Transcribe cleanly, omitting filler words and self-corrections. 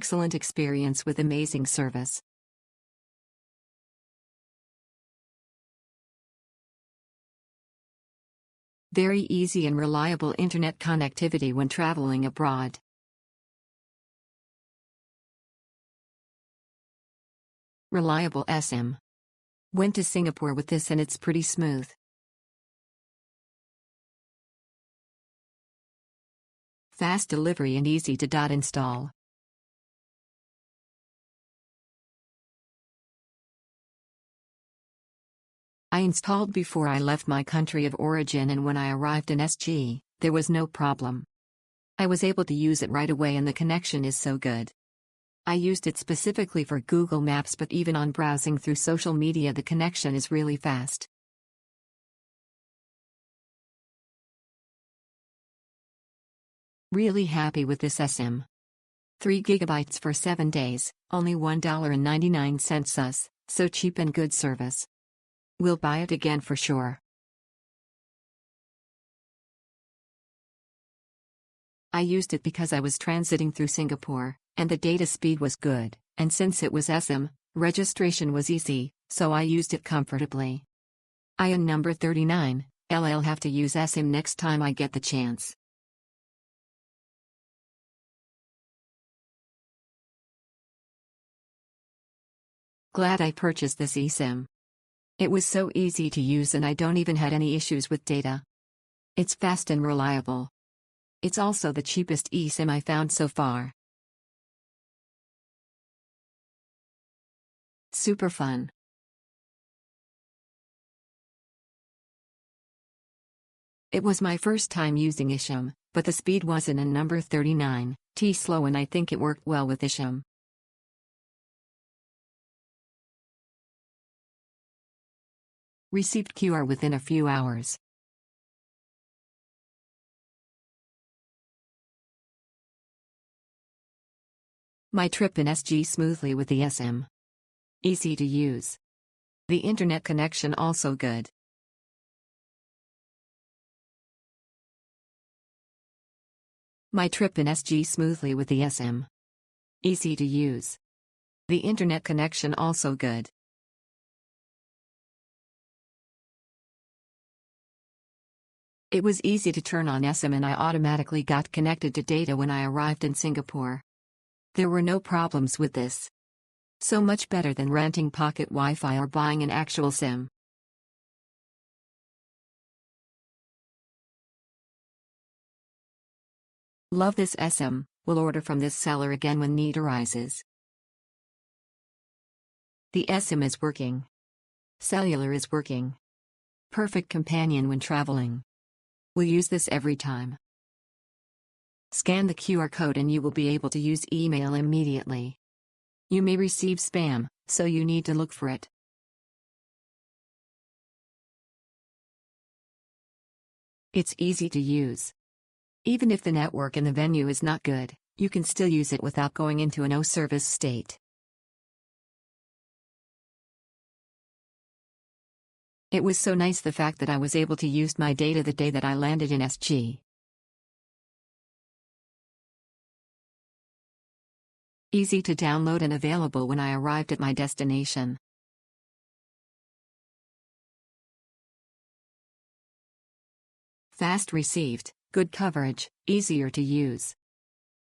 excellent experience with amazing service. Very easy and reliable internet connectivity when traveling abroad. Reliable eSIM. Went to Singapore with this and it's pretty smooth. Fast delivery and easy to install. I installed before I left my country of origin, and when I arrived in SG, there was no problem. I was able to use it right away and the connection is so good. I used it specifically for Google Maps, but even on browsing through social media the connection is really fast. Really happy with this eSIM. 3 GB for 7 days, only $1.99 US, so cheap and good service. We'll buy it again for sure. I used it because I was transiting through Singapore, and the data speed was good, and since it was eSIM, registration was easy, so I used it comfortably. I am number 39, I'll have to use eSIM next time I get the chance. Glad I purchased this eSIM. It was so easy to use and I don't even had any issues with data. It's fast and reliable. It's also the cheapest eSIM I found so far. Super fun. It was my first time using eSIM, but the speed wasn't in number 39, slow, and I think it worked well with eSIM. Received QR within a few hours. My trip in SG smoothly with the eSIM. Easy to use. The internet connection also good. My trip in SG smoothly with the eSIM. Easy to use. The internet connection also good. It was easy to turn on eSIM and I automatically got connected to data when I arrived in Singapore. There were no problems with this. So much better than renting pocket Wi-Fi or buying an actual SIM. Love this eSIM, will order from this seller again when need arises. The eSIM is working. Cellular is working. Perfect companion when traveling. We'll use this every time. Scan the QR code and you will be able to use email immediately. You may receive spam, so you need to look for it. It's easy to use. Even if the network in the venue is not good, you can still use it without going into a no-service state. It was so nice the fact that I was able to use my data the day that I landed in SG. Easy to download and available when I arrived at my destination. Fast received, good coverage, easier to use.